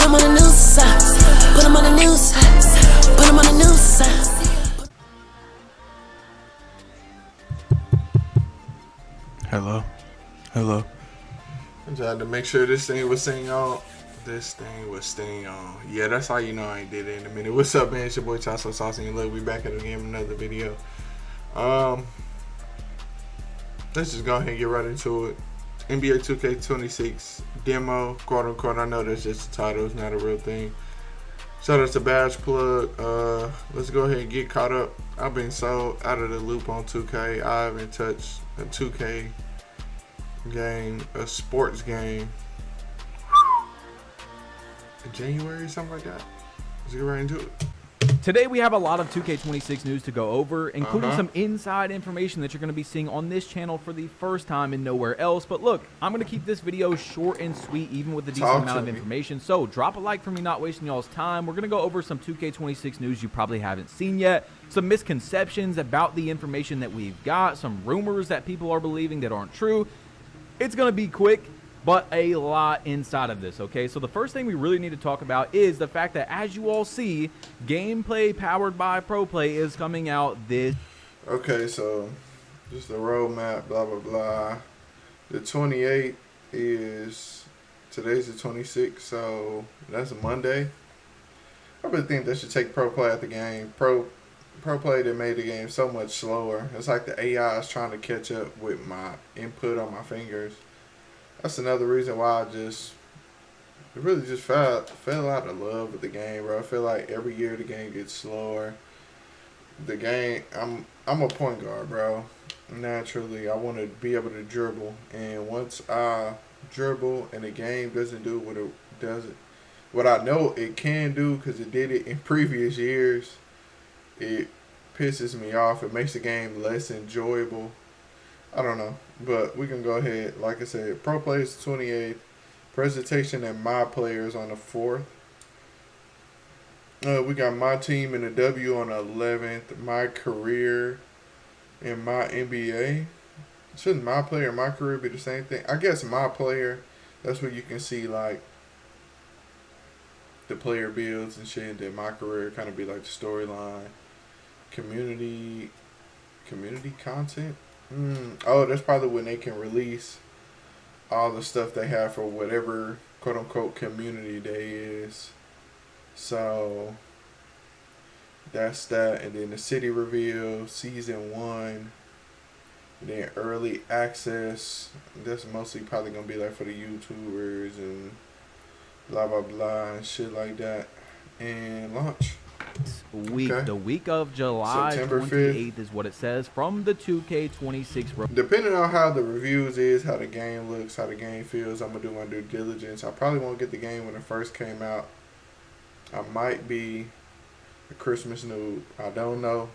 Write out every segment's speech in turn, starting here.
Put them on the news, put them on the news, put them on the news. Hello. I tried to make sure this thing was staying on. Yeah, that's how you know I ain't did it in a minute. What's up, man? It's your boy Chasso Saucy, and look, we back at again with another video. Let's just go ahead and get right into it. NBA 2K26 demo, quote unquote. I know that's just a title, it's not a real thing. Shout out to Badge Plug. Let's go ahead and get caught up. I've been so out of the loop on 2K. I haven't touched a 2K game, a sports game, in January, something like that. Let's get right into it. Today we have a lot of 2K26 news to go over, including some inside information that you're going to be seeing on this channel for the first time and nowhere else. But look, I'm going to keep this video short and sweet, even with a decent amount of information. So drop a like for me not wasting y'all's time. We're going to go over some 2K26 news you probably haven't seen yet, some misconceptions about the information that we've got, some rumors that people are believing that aren't true. It's going to be quick, but a lot inside of this, okay? So the first thing we really need to talk about is the fact that, as you all see, gameplay powered by ProPlay is coming out this... Okay, so just the roadmap, blah, blah, blah. The 28th is... Today's the 26th, so that's a Monday. I really think they should take ProPlay out the game. ProPlay that made the game so much slower. It's like the AI is trying to catch up with my input on my fingers. That's another reason why I really just fell out of love with the game, bro. I feel like every year the game gets slower. The game, I'm a point guard, bro. Naturally, I want to be able to dribble, and once I dribble and the game doesn't do what it doesn't, what I know it can do because it did it in previous years, it pisses me off. It makes the game less enjoyable. I don't know, but we can go ahead. Like I said, ProPlay is the 28th. Presentation and my players on the 4th. We got my team in the W on the 11th. My career and my NBA. Shouldn't my player and my career be the same thing? I guess my player, that's where you can see like the player builds and shit. Then my career kind of be like the storyline, community content. Oh, that's probably when they can release all the stuff they have for whatever quote-unquote community day is. So that's that. And then the city reveal, season 1. And then early access. That's mostly probably going to be like for the YouTubers and blah, blah, blah and shit like that. And launch. Week. Okay. The week of July 28th is what it says from the 2K26. Depending on how the reviews is, how the game looks, how the game feels, I'm going to do my due diligence. I probably won't get the game when it first came out. I might be a Christmas noob. I don't know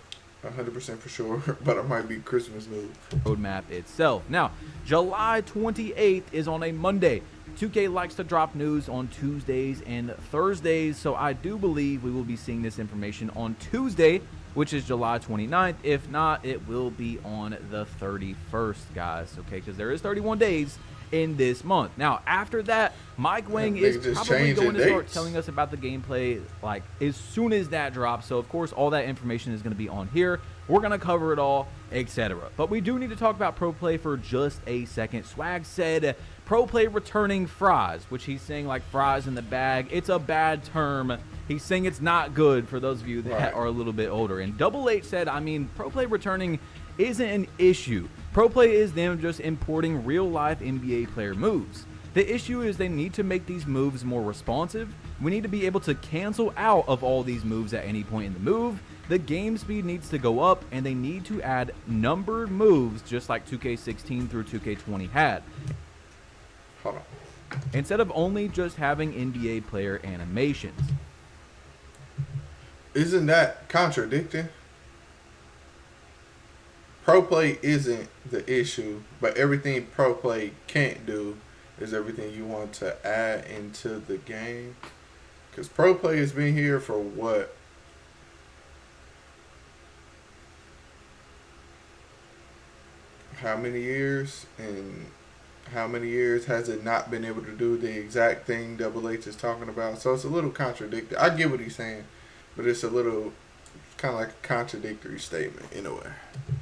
100% for sure, but I might be Christmas noob. Roadmap itself. Now, July 28th is on a Monday. 2K likes to drop news on Tuesdays and Thursdays, so I do believe we will be seeing this information on Tuesday, which is July 29th. If not, it will be on the 31st, guys, okay? Because there is 31 days in this month. Now, after that, Mike Wang is probably going to start telling us about the gameplay, like, as soon as that drops. So, of course, all that information is going to be on here. We're going to cover it all, etc. But we do need to talk about ProPlay for just a second. Swag said ProPlay returning fries, which he's saying like fries in the bag. It's a bad term. He's saying it's not good for those of you that are a little bit older. And Double H said, I mean, ProPlay returning isn't an issue. ProPlay is them just importing real-life NBA player moves. The issue is they need to make these moves more responsive. We need to be able to cancel out of all these moves at any point in the move. The game speed needs to go up, and they need to add numbered moves just like 2K16 through 2K20 had. Hold on. Instead of only just having NBA player animations. Isn't that contradicting? ProPlay isn't the issue, but everything ProPlay can't do is everything you want to add into the game. Because ProPlay has been here for what? How many years? And how many years has it not been able to do the exact thing Double H is talking about? So it's a little contradictory. I get what he's saying, but it's a little kind of like a contradictory statement in a way.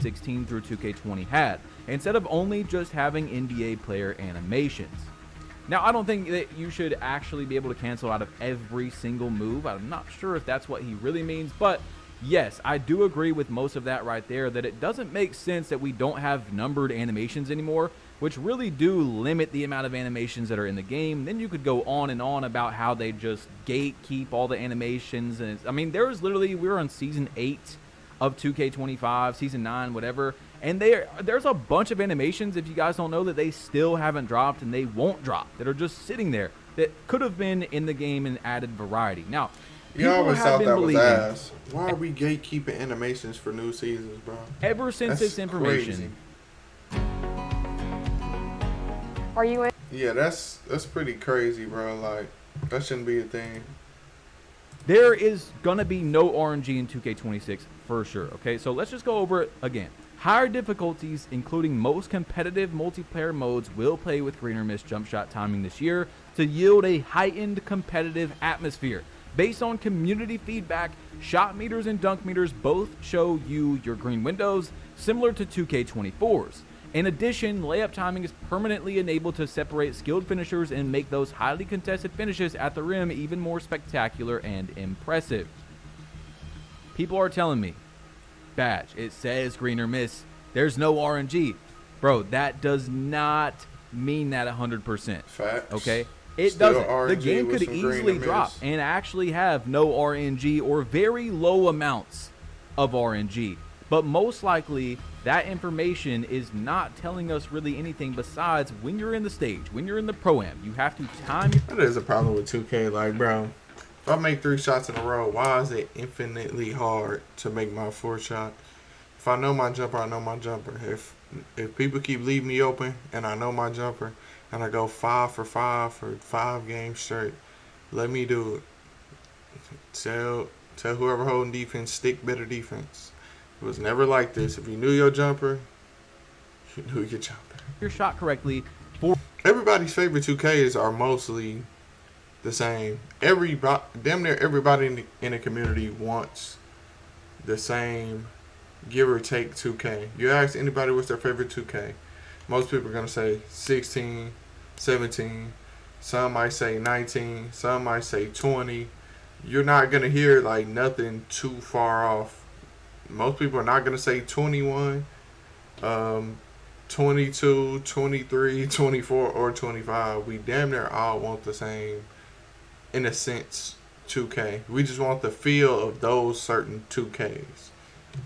16 through 2K20 had, instead of only just having NBA player animations. Now, I don't think that you should actually be able to cancel out of every single move. I'm not sure if that's what he really means, but yes, I do agree with most of that right there, that it doesn't make sense that we don't have numbered animations anymore, which really do limit the amount of animations that are in the game. Then you could go on and on about how they just gatekeep all the animations. And I mean, there was literally, we were on season 8 of 2K25, season 9, whatever, and there's a bunch of animations, if you guys don't know, that they still haven't dropped and they won't drop, that are just sitting there, that could have been in the game and added variety. Now, you always thought that was ass. Why are we gatekeeping animations for new seasons, bro? Ever since this information. Crazy. Are you in? Yeah, that's pretty crazy, bro. Like, that shouldn't be a thing. There is going to be no RNG in 2K26 for sure, okay? So let's just go over it again. Higher difficulties, including most competitive multiplayer modes, will play with green or mist jump shot timing this year to yield a heightened competitive atmosphere. Based on community feedback, shot meters and dunk meters both show you your green windows, similar to 2K24's. In addition, layup timing is permanently enabled to separate skilled finishers and make those highly contested finishes at the rim even more spectacular and impressive. People are telling me, Badge, it says green or miss, there's no RNG. Bro, that does not mean that 100%. Facts. Okay? It Still doesn't. RNG The game with could some green easily or drop miss. and actually have no RNG or very low amounts of RNG. But most likely, that information is not telling us really anything besides when you're in the stage, when you're in the Pro-Am. You have to time your... That is a problem with 2K. Like, bro, if I make 3 shots in a row, why is it infinitely hard to make my 4th shot? If I know my jumper, I know my jumper. If people keep leaving me open and I know my jumper and I go 5 for 5 for 5 games straight, let me do it. Tell whoever holding defense, stick better defense. It was never like this. If you knew your jumper, you knew your jumper. Your shot correctly for... Everybody's favorite 2Ks are mostly the same. Damn near everybody in the community wants the same, give or take 2K. You ask anybody what's their favorite 2K, most people are going to say 16, 17. Some might say 19. Some might say 20. You're not going to hear like nothing too far off. Most people are not going to say 21, 22, 23, 24, or 25. We damn near all want the same, in a sense, 2K. We just want the feel of those certain 2Ks.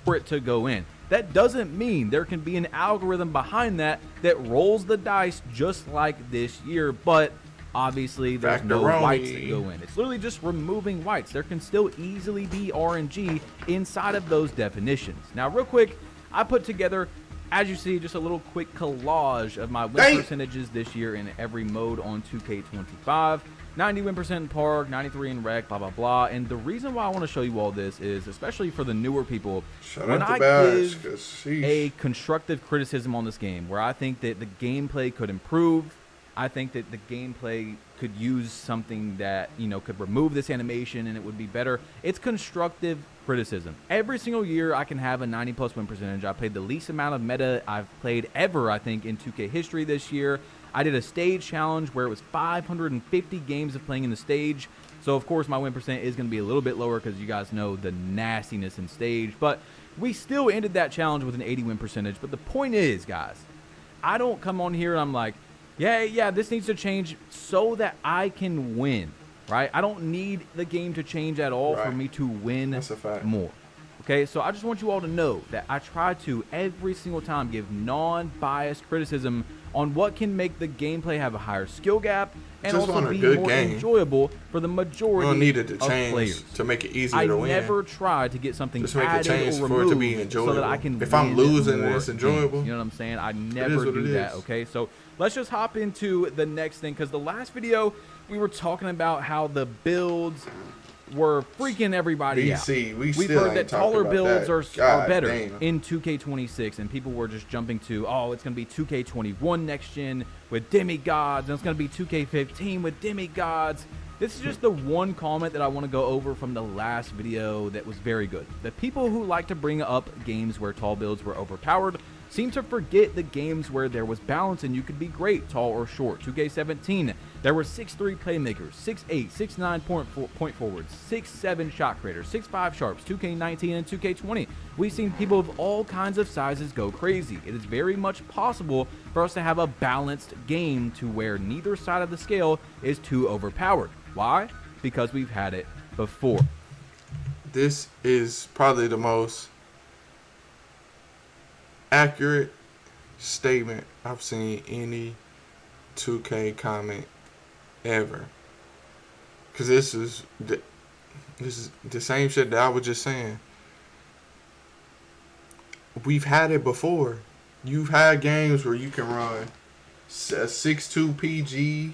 For it to go in. That doesn't mean there can be an algorithm behind that rolls the dice just like this year, but obviously there's no whites that go in. It's literally just removing whites. There can still easily be RNG inside of those definitions. Now, real quick, I put together, as you see, just a little quick collage of my win percentages this year in every mode on 2K25. 90 win percent in Park, 93 in Rec, blah, blah, blah. And the reason why I want to show you all this is, especially for the newer people, when I give a constructive criticism on this game, where I think that the gameplay could improve, I think that the gameplay could use something that, you know, could remove this animation and it would be better. It's constructive criticism. Every single year I can have a 90+ win percentage. I played the least amount of meta I've played ever, I think, in 2K history this year. I did a stage challenge where it was 550 games of playing in the stage. So, of course, my win percent is going to be a little bit lower because you guys know the nastiness in stage. But we still ended that challenge with an 80 win percentage. But the point is, guys, I don't come on here and I'm like, yeah, this needs to change so that I can win, right? I don't need the game to change at all for me to win more. Okay, so I just want you all to know that I try to, every single time, give non-biased criticism on what can make the gameplay have a higher skill gap and just also be more enjoyable for the majority of players. To make it easier to win. I never try to get something just make added a change or for removed it to be enjoyable. So that I can if I'm losing and it's enjoyable, games. You know what I'm saying? I never do that, okay? So let's just hop into the next thing, because the last video we were talking about how the builds were freaking everybody out. BC, We've still heard ain't that talking taller about builds that. are God better damn. in 2K26, and people were just jumping to, oh, it's going to be 2K21 next gen with demigods, and it's going to be 2K15 with demigods. This is just the one comment that I want to go over from the last video that was very good. The people who like to bring up games where tall builds were overpowered seem to forget the games where there was balance and you could be great, tall or short. 2K17, there were 6'3 playmakers, 6'8, 6'9 point forwards, 6'7 shot creators, 6'5 sharps. 2K19 and 2K20, we've seen people of all kinds of sizes go crazy. It is very much possible for us to have a balanced game to where neither side of the scale is too overpowered. Why? Because we've had it before. This is probably the most accurate statement I've seen any 2K comment ever. Cause this is the same shit that I was just saying. We've had it before. You've had games where you can run a 6'2 PG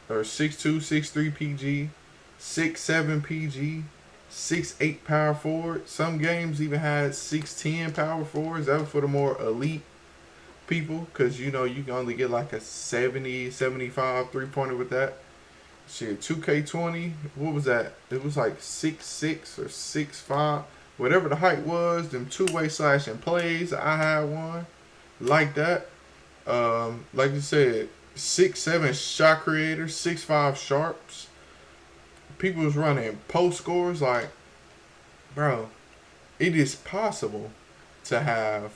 or 6'2, 6'3 PG, 6'7 PG, 6'8 power forward. Some games even had 6'10 power forwards. That was for the more elite people, because you know you can only get like a 70, 75 3-pointer with that. Shit, 2K20, what was that? It was like 6'6 or 6'5, whatever the height was. Them two-way slashing plays, I had one like that. Like you said, 6'7 shot creators, 6'5 sharps. People was running post scores. Like, bro, it is possible to have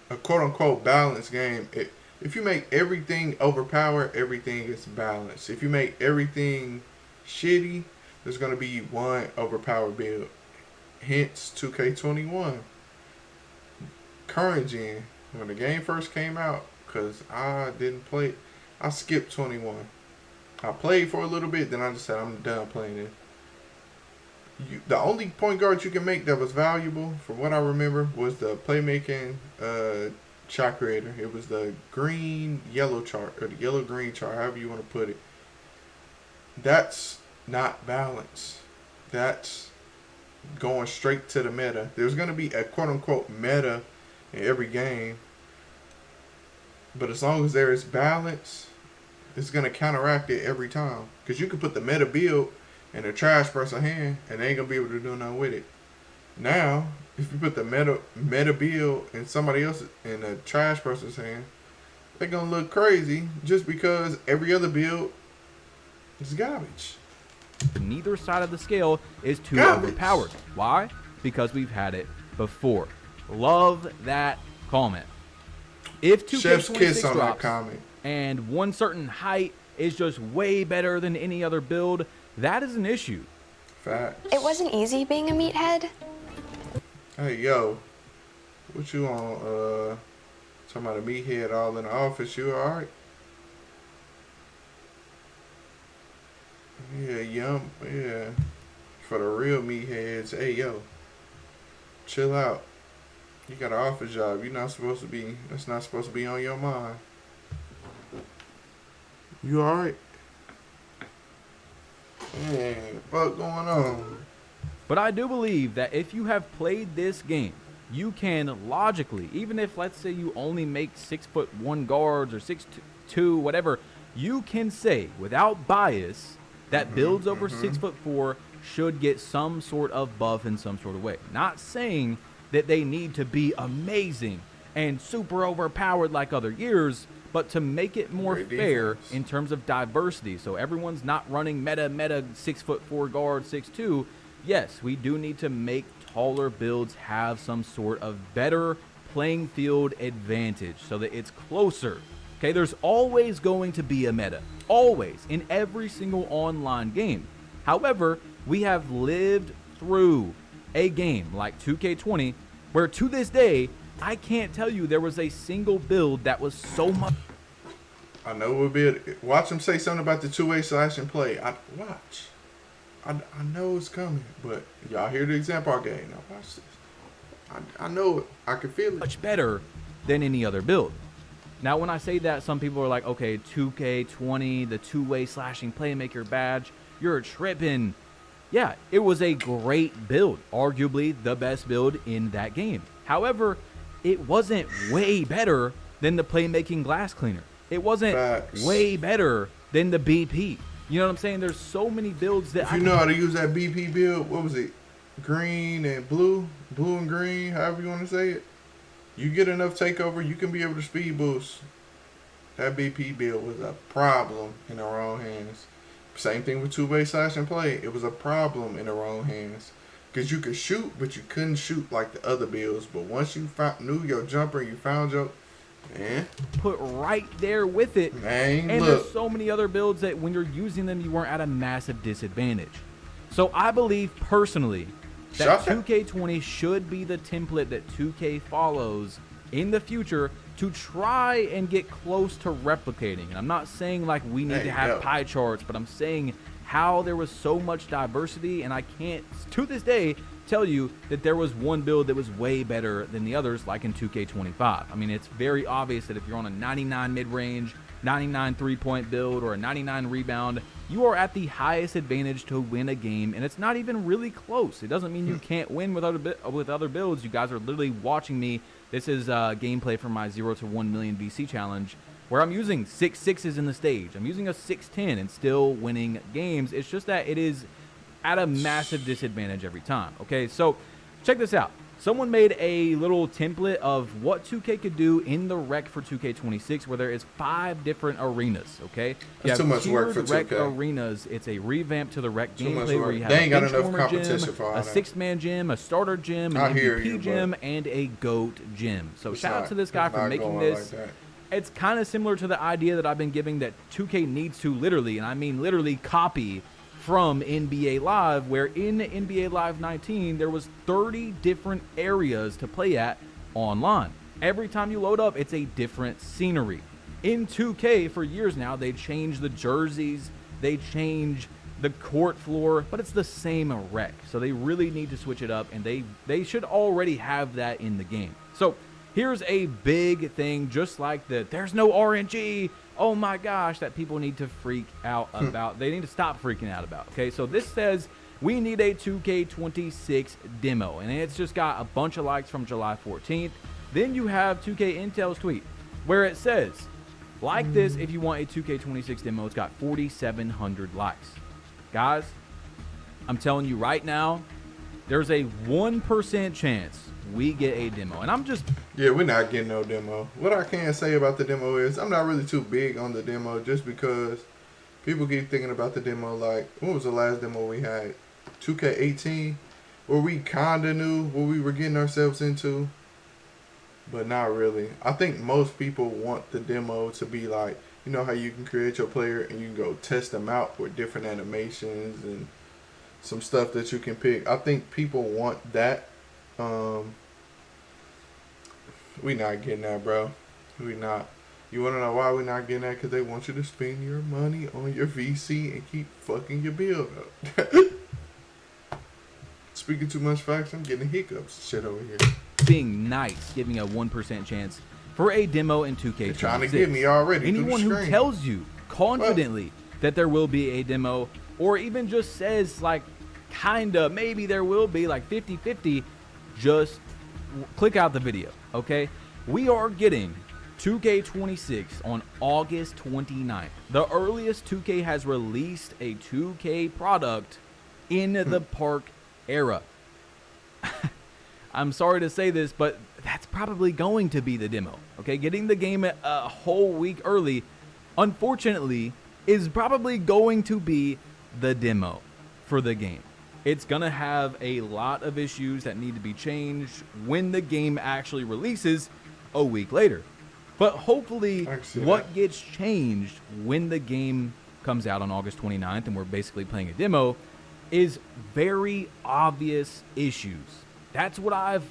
a quote-unquote balanced game. If you make everything overpowered, everything is balanced. If you make everything shitty, there's going to be one overpowered build. Hence 2K21. Current gen, when the game first came out, because I didn't play, I skipped 21. I played for a little bit, then I just said I'm done playing it. The only point guard you can make that was valuable, from what I remember, was the playmaking shot creator. It was the green-yellow chart, or the yellow-green chart, however you want to put it. That's not balance. That's going straight to the meta. There's going to be a quote-unquote meta in every game, but as long as there is balance, it's going to counteract it every time. Because you can put the meta build in a trash person's hand, and they ain't going to be able to do nothing with it. Now, if you put the meta build in somebody else, in a trash person's hand, they're going to look crazy just because every other build is garbage. Neither side of the scale is too Garbage. overpowered. Why? Because we've had it before. Love that comment. If 2K26 Chef's kiss on that drops comment. and one certain height is just way better than any other build, that is an issue. Facts. It wasn't easy being a meathead. Hey, yo. What you on, talking about a meathead all in the office? You alright? Yeah, yeah. For the real meatheads, hey, yo. Chill out. You got an office job. You're not supposed to be, that's not supposed to be on your mind. You alright? Man, what going on? But I do believe that if you have played this game, you can logically, even if let's say you only make 6'1" guards or 6'2", whatever, you can say without bias that builds over 6'4" should get some sort of buff in some sort of way. Not saying that they need to be amazing and super overpowered like other years, but to make it more Great fair defense. in terms of diversity, so everyone's not running meta 6'4" guard 6'2". Yes, we do need to make taller builds have some sort of better playing field advantage so that it's closer. Okay, there's always going to be a meta, always, in every single online game. However, we have lived through a game like 2K20 where to this day, I can't tell you there was a single build that was so much. I know we'll be. Watch him say something about the two-way slash and play. Watch. I know it's coming, but y'all hear the example I gave. Now watch this. I know it. I can feel it. Much better than any other build. Now, when I say that, some people are like, okay, 2K20, the two-way slashing playmaker badge, you're tripping. yeah, it was a great build, arguably the best build in that game. However, it wasn't way better than the playmaking glass cleaner. It wasn't Facts. way better than the BP. You know what I'm saying? There's so many builds that If you know how to use that BP build, what was it? Green and blue and green, however you want to say it. You get enough takeover, you can be able to speed boost. That BP build was a problem in the wrong hands. Same thing with two-way slash and play. It was a problem in the wrong hands. Because you could shoot, but you couldn't shoot like the other builds. But once you knew your jumper, you found your... Man, put right there with it. man, And look. there's so many other builds that when you're using them, you weren't at a massive disadvantage. So I believe personally that Shot that. 2K20 should be the template that 2K follows in the future to try and get close to replicating. And I'm not saying like we need There to you have go. pie charts, but I'm saying how there was so much diversity, and I can't to this day tell you that there was one build that was way better than the others, like in 2K25. I mean, it's very obvious that if you're on a 99 mid-range, 99 three-point build, or a 99 rebound, you are at the highest advantage to win a game, and it's not even really close. It doesn't mean you can't win with other builds. You guys are literally watching me. This is gameplay from my 0 to 1 million VC challenge, where I'm using 6 6s in the stage. I'm using a 6-10 and still winning games. It's just that it is at a massive disadvantage every time. Okay, so check this out. Someone made a little template of what 2K could do in the rec for 2K26, where there is 5 different arenas. Okay, you That's have too much work for tiered rec 2K. arenas. It's a revamp to the rec Too much gameplay work. where you have They a ain't got bench enough warmer competition gym, for all a that. 6-man gym, a starter gym, I an hear MVP you, but gym, and a GOAT gym. So It's shout out not- to this guy it's for not making going this. like that. It's kind of similar to the idea that I've been giving that 2K needs to literally, and I mean literally, copy from NBA Live, where in NBA Live 19 there was 30 different areas to play at online. Every time you load up, it's a different scenery. In 2K for years now, they changed the jerseys, they change the court floor, but it's the same rec. So they really need to switch it up, and they should already have that in the game. So here's a big thing, just like the there's no RNG, oh my gosh, that people need to freak out about. They need to stop freaking out about. Okay, so this says we need a 2K26 demo, and it's just got a bunch of likes from July 14th. Then you have 2K Intel's tweet where it says, like this, if you want a 2K26 demo, it's got 4,700 likes. Guys, I'm telling you right now, there's a 1% chance we get a demo. And I'm just Yeah, we're not getting no demo. What I can say about the demo is I'm not really too big on the demo just because people keep thinking about the demo like, what was the last demo we had? 2K18, where we kind of knew what we were getting ourselves into, but not really. I think most people want the demo to be like, you know how you can create your player and you can go test them out with different animations and some stuff that you can pick. I think people want that. We not getting that, bro. We not. You want to know why we not getting that? Because they want you to spend your money on your VC and keep fucking your build up. Speaking too much facts, I'm getting hiccups and shit over here. being nice, giving a 1% chance for a demo in 2K26. They're trying to get me already. through the Anyone who screen. tells you confidently that there will be a demo, or even just says like kinda maybe there will be, like 50-50, just click out the video. Okay, we are getting 2K26 on August 29th, the earliest 2K has released a 2K product in the park era. I'm sorry to say this, but that's probably going to be the demo. Okay, getting the game a whole week early, unfortunately, is probably going to be the demo for the game. It's gonna have a lot of issues that need to be changed when the game actually releases a week later. But hopefully, I can see what that. gets changed when the game comes out on August 29th and we're basically playing a demo is very obvious issues. That's what I've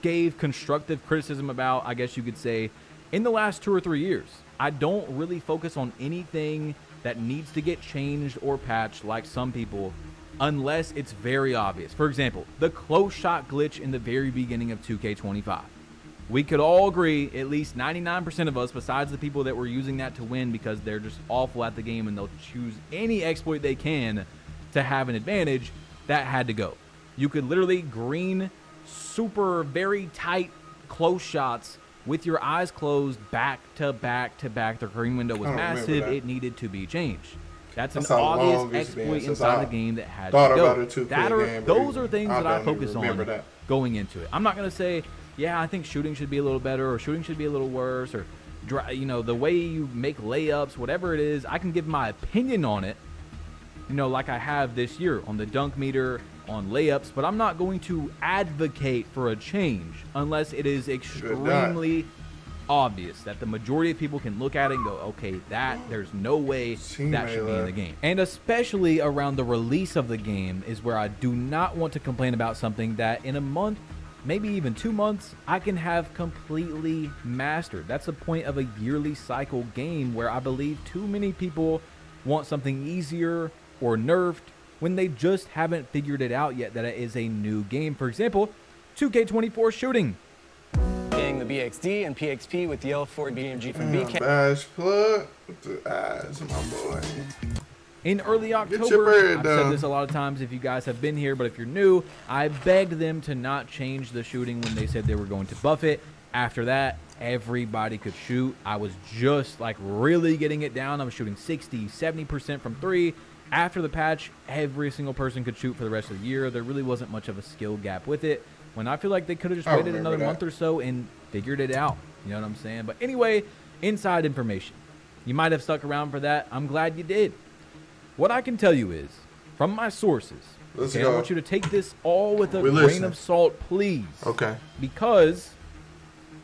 gave constructive criticism about, I guess you could say, in the last 2 or 3 years. I don't really focus on anything that needs to get changed or patched like some people, unless it's very obvious. For example, the close shot glitch in the very beginning of 2K25. We could all agree, at least 99% of us, besides the people that were using that to win because they're just awful at the game and they'll choose any exploit they can to have an advantage, that had to go. You could literally green super very tight close shots with your eyes closed back to back to back. The green window was I don't remember massive. that. It needed to be changed. That's an That's how long obvious it's been exploit since inside I the game that had thought to go. about a 2K game, but Those are things that I don't even focus on remember that. going into it. I'm not going to say, yeah, I think shooting should be a little better or shooting should be a little worse or, the way you make layups, whatever it is. I can give my opinion on it, like I have this year on the dunk meter, on layups, but I'm not going to advocate for a change unless it is extremely obvious that the majority of people can look at it and go, okay, there's no way that should be in the game. And especially around the release of the game is where I do not want to complain about something that in a month, maybe even 2 months, I can have completely mastered. That's the point of a yearly cycle game where I believe too many people want something easier or nerfed when they just haven't figured it out yet that it is a new game. For example, 2K24 shooting. The BXD and PXP with the L4 BMG from BK. Bash plug with the eyes, my boy. In early your October, bird I've done. said this a lot of times if you guys have been here, but if you're new, I begged them to not change the shooting when they said they were going to buff it. After that, everybody could shoot. I was just like really getting it down. I was shooting 60, 70% from 3. After the patch, every single person could shoot for the rest of the year. There really wasn't much of a skill gap with it. When I feel like they could have just I waited remember another that. month or so and figured it out. You know what I'm saying? But anyway, inside information. You might have stuck around for that. I'm glad you did. What I can tell you is, from my sources, Let's I go. want you to take this all with a We're grain listening. of salt, please. Okay. Because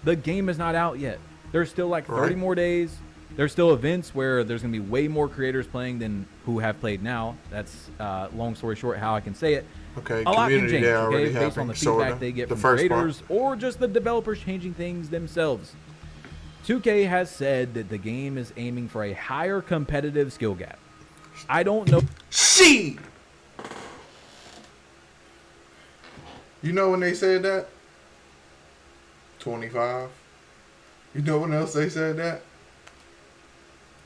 the game is not out yet. There's still like 30 Right. more days. There's still events where there's going to be way more creators playing than who have played now. That's, long story short, how I can say it. Okay, A lot can community change, day already okay, based on happened, the feedback sorta. they get The from first part. creators or just the developers changing things themselves. 2K has said that the game is aiming for a higher competitive skill gap. I don't know. She. You know when they said that? 25. You know when else they said that?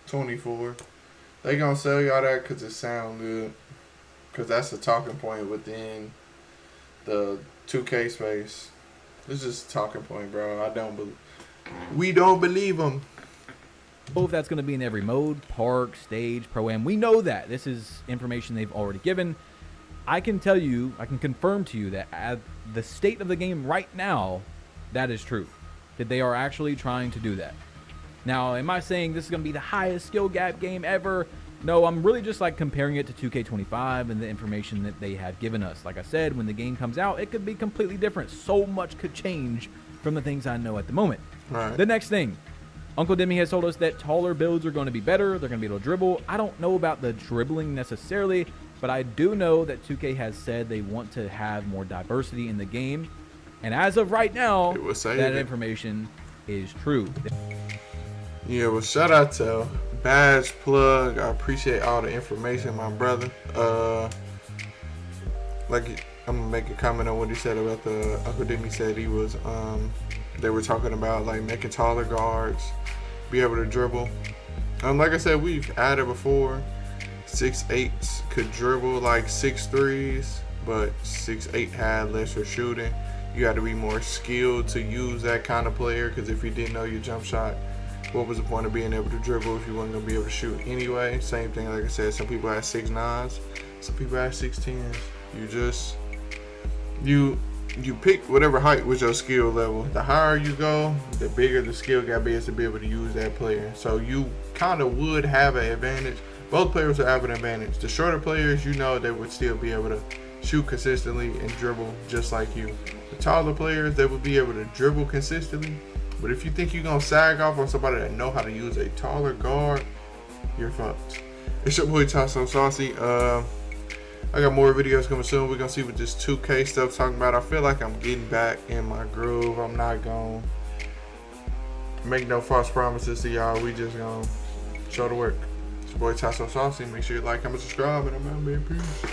24. They gonna sell y'all that because it sound good. Because that's the talking point within the 2K space. It's just a talking point, bro. We don't believe them. if that's going to be in every mode, park, stage, pro-am. We know that. This is information they've already given. I can tell you, I can confirm to you that at the state of the game right now, that is true. That they are actually trying to do that. Now, am I saying this is going to be the highest skill gap game ever? No, I'm really just like comparing it to 2K25 and the information that they have given us. Like I said, when the game comes out, it could be completely different. So much could change from the things I know at the moment. Right. The next thing, Uncle Demi has told us that taller builds are going to be better. They're going to be able to dribble. I don't know about the dribbling necessarily, but I do know that 2K has said they want to have more diversity in the game. And as of right now, It will say that it. information information is true. Yeah, well, shout out to Badge Plug. I appreciate all the information, my brother. Like, I'm gonna make a comment on what he said about the Uncle Demi said he was. They were talking about like making taller guards, be able to dribble. Like I said, we've added before. 6'8" could dribble like 6'3s, but 6'8" had lesser shooting. You got to be more skilled to use that kind of player, because if you didn't know your jump shot, what was the point of being able to dribble if you weren't going to be able to shoot anyway? Same thing, like I said, some people have 6'9s, some people have 6'10s. You pick whatever height was your skill level. The higher you go, the bigger the skill gap is to be able to use that player. So you kind of would have an advantage. Both players would have an advantage. The shorter players, you know, they would still be able to shoot consistently and dribble just like you. The taller players, they would be able to dribble consistently. But if you think you're going to sag off on somebody that know how to use a taller guard, you're fucked. It's your boy Tasso Saucy. I got more videos coming soon. We're going to see what this 2K stuff talking about. I feel like I'm getting back in my groove. I'm not going to make no false promises to y'all. We just going to show the work. It's your boy Tasso Saucy. Make sure you like, comment, subscribe, and I'm out, man. Peace.